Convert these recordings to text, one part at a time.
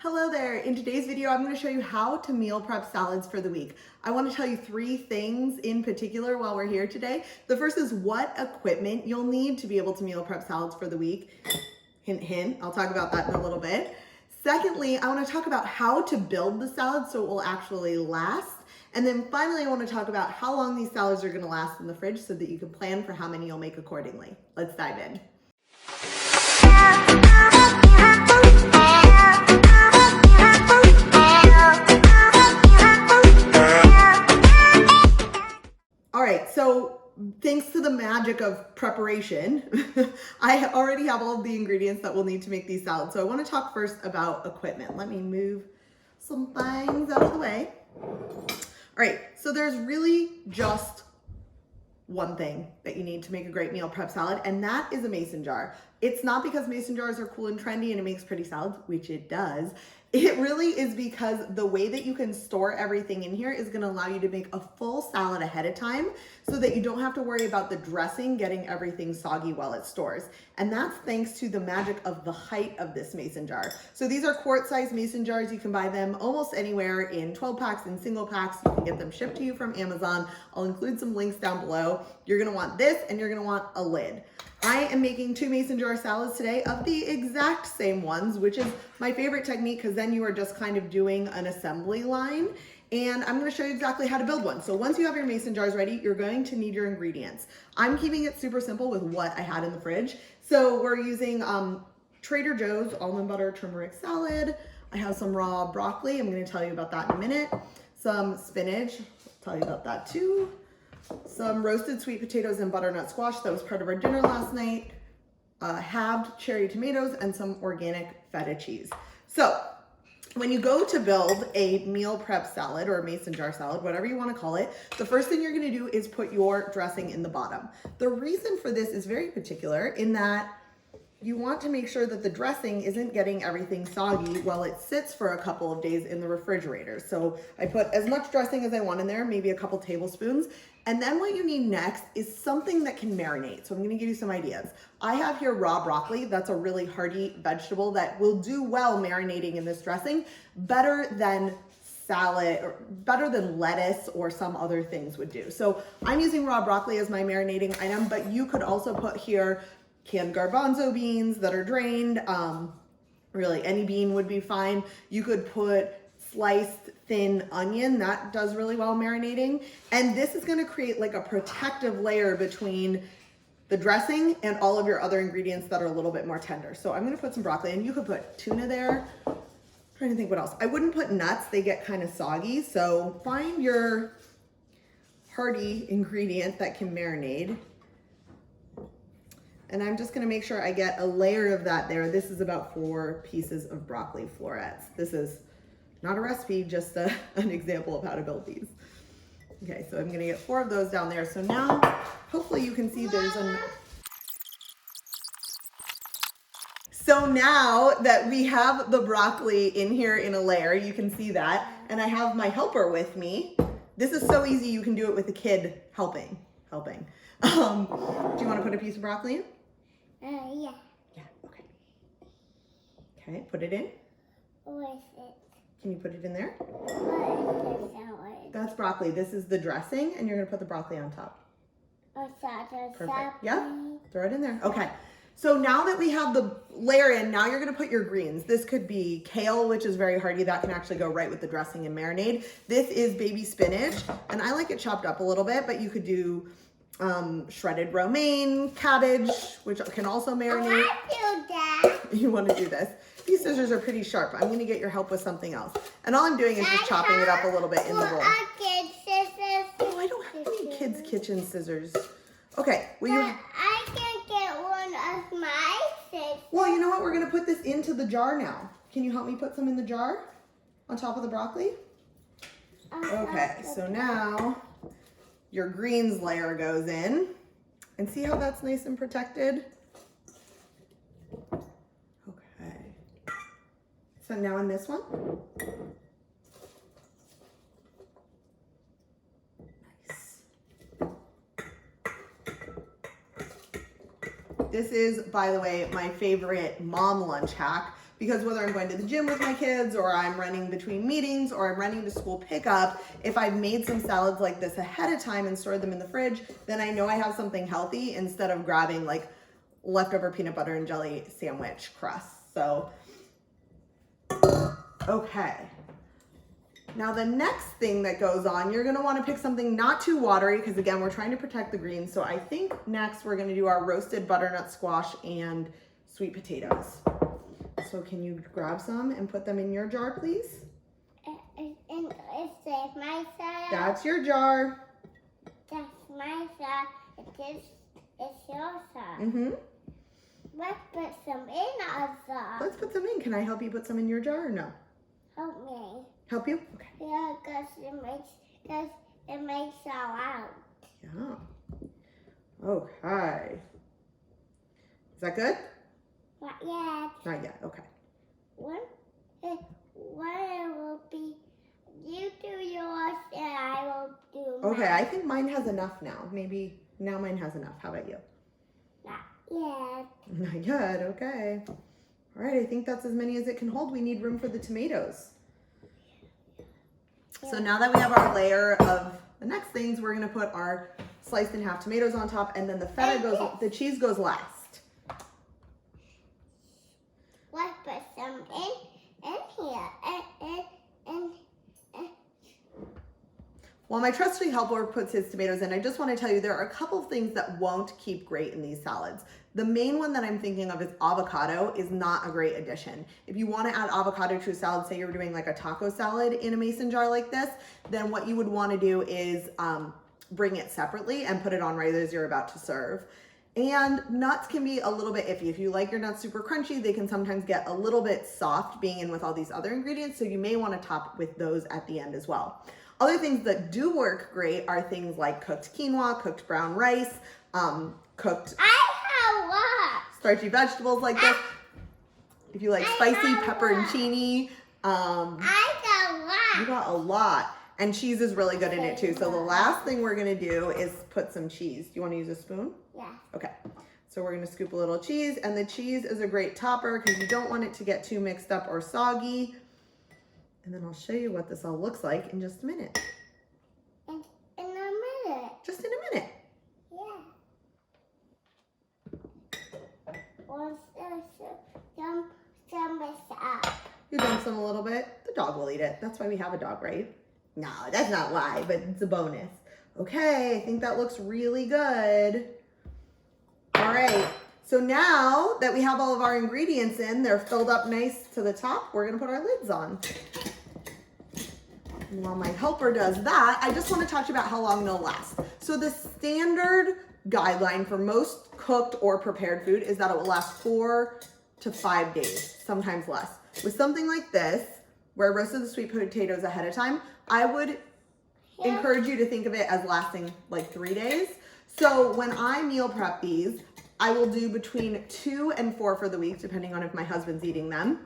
Hello there. In today's video, I'm going to show you how to meal prep salads for the week. I want to tell you three things in particular while we're here today. The first is what equipment you'll need to be able to meal prep salads for the week. Hint, hint. I'll talk about that in a little bit. Secondly, I want to talk about how to build the salad so it will actually last. And then finally, I want to talk about how long these salads are going to last in the fridge so that you can plan for how many you'll make accordingly. Let's dive in. All right, so thanks to the magic of preparation, I already have all of the ingredients that we'll need to make these salads. So I want to talk first about equipment. Let me move some things out of the way. All right, so there's really just one thing that you need to make a great meal prep salad, and that is a mason jar. It's not because mason jars are cool and trendy and it makes pretty salads, which it does. It really is because the way that you can store everything in here is gonna allow you to make a full salad ahead of time so that you don't have to worry about the dressing getting everything soggy while it stores. And that's thanks to the magic of the height of this mason jar. So these are quart-sized mason jars. You can buy them almost anywhere in 12 packs and single packs. You can get them shipped to you from Amazon. I'll include some links down below. You're gonna want this and you're gonna want a lid. I am making 2 mason jar salads today of the exact same ones, which is my favorite technique because then you are just kind of doing an assembly line. And I'm going to show you exactly how to build one. So once you have your mason jars ready, you're going to need your ingredients. I'm keeping it super simple with what I had in the fridge. So we're using Trader Joe's almond butter turmeric salad. I have some raw broccoli. I'm going to tell you about that in a minute. Some spinach. I'll tell you about that too. Some roasted sweet potatoes and butternut squash. That was part of our dinner last night. Halved cherry tomatoes and some organic feta cheese. So when you go to build a meal prep salad or a mason jar salad, whatever you want to call it, the first thing you're going to do is put your dressing in the bottom. The reason for this is very particular in that you want to make sure that the dressing isn't getting everything soggy while it sits for a couple of days in the refrigerator. So I put as much dressing as I want in there, maybe a couple tablespoons. And then what you need next is something that can marinate. So I'm gonna give you some ideas. I have here raw broccoli. That's a really hearty vegetable that will do well marinating in this dressing, better than salad, or better than lettuce or some other things would do. So I'm using raw broccoli as my marinating item, but you could also put here canned garbanzo beans that are drained. Really any bean would be fine. You could put sliced thin onion, that does really well marinating. And this is gonna create like a protective layer between the dressing and all of your other ingredients that are a little bit more tender. So I'm gonna put some broccoli, and you could put tuna there. I'm trying to think what else. I wouldn't put nuts, they get kind of soggy. So find your hearty ingredient that can marinate. And I'm just gonna make sure I get a layer of that there. This is about 4 pieces of broccoli florets. This is not a recipe, just an example of how to build these. Okay, so I'm gonna get 4 of those down there. So now, hopefully you can see there's an... So now that we have the broccoli in here in a layer, you can see that, and I have my helper with me. This is so easy, you can do it with a kid helping. Do you wanna put a piece of broccoli in? Yeah. Yeah, okay. Okay, put it in. What is it? Can you put it in there? What is the salad? That's broccoli. This is the dressing, and you're gonna put the broccoli on top. Perfect. Yeah, throw it in there. Okay. So now that we have the layer in, now you're gonna put your greens. This could be kale, which is very hearty. That can actually go right with the dressing and marinade. This is baby spinach, and I like it chopped up a little bit, but you could do shredded romaine, cabbage, which can also marinate. I do that. You wanna do this. These scissors are pretty sharp. I'm gonna get your help with something else. And all I'm doing is just chopping it up a little bit in the bowl. Oh, I don't have any kids' kitchen scissors. Okay, well I can get one of my scissors. well, you know what? We're gonna put this into the jar now. Can you help me put some in the jar on top of the broccoli? Okay, so now your greens layer goes in. And see how that's nice and protected? So now in this one. Nice. This is, by the way, my favorite mom lunch hack because whether I'm going to the gym with my kids or I'm running between meetings or I'm running to school pickup, if I've made some salads like this ahead of time and stored them in the fridge, then I know I have something healthy instead of grabbing like leftover peanut butter and jelly sandwich crust. So, okay. Now the next thing that goes on, you're gonna wanna pick something not too watery because again, we're trying to protect the greens. So I think next we're gonna do our roasted butternut squash and sweet potatoes. So can you grab some and put them in your jar, please? And it's my side. That's your jar. That's my side. It's your side. Mm-hmm. Let's put some in our jar. Let's put some in. Can I help you put some in your jar or no? Help me. Help you? Okay. Yeah, because it makes out. Yeah. Okay. Is that good? Not yet. Not yet. Okay. One it will be, you do yours and I will do mine. Okay, I think mine has enough now. Maybe now mine has enough. How about you? Not yet. Not yet. Okay. All right, I think that's as many as it can hold. We need room for the tomatoes. So now that we have our layer of the next things, we're gonna put our sliced in half tomatoes on top, and then the feta goes, the cheese goes last. Let's put some in here. And While my trusty helper puts his tomatoes in, I just want to tell you there are a couple of things that won't keep great in these salads. The main one that I'm thinking of is avocado is not a great addition. If you want to add avocado to a salad, say you're doing like a taco salad in a mason jar like this, then what you would want to do is bring it separately and put it on right as you're about to serve. And nuts can be a little bit iffy. If you like your nuts super crunchy, they can sometimes get a little bit soft being in with all these other ingredients, so you may want to top with those at the end as well. Other things that do work great are things like cooked quinoa, cooked brown rice, cooked starchy vegetables like this. If you like spicy pepperoncini, you got a lot. And cheese is really good in it too. So the last thing we're gonna do is put some cheese. Do you wanna use a spoon? yeah. Okay. So we're gonna scoop a little cheese, and the cheese is a great topper because you don't want it to get too mixed up or soggy. And then I'll show you what this all looks like in just a minute. In a minute. Just in a minute. Yeah. Some is up. You dump some a little bit. The dog will eat it. That's why we have a dog, right? No, that's not why, but it's a bonus. Okay, I think that looks really good. All right, so now that we have all of our ingredients in, they're filled up nice to the top, we're gonna put our lids on. And while my helper does that, I just wanna talk to you about how long they'll last. So the standard guideline for most cooked or prepared food is that it will last 4 to 5 days, sometimes less. With something like this, where I roasted the sweet potatoes ahead of time, I would encourage you to think of it as lasting like 3 days. So when I meal prep these, I will do between 2 and 4 for the week, depending on if my husband's eating them.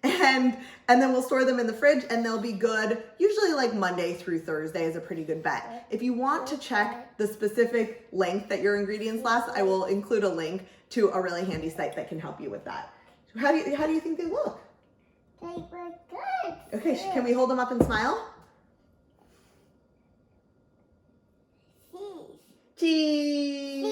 And then we'll store them in the fridge and they'll be good. Usually like Monday through Thursday is a pretty good bet. If you want to check the specific length that your ingredients last, I will include a link to a really handy site that can help you with that. How do you think they look? They look good. Okay, can we hold them up and smile? Cheese. Cheese.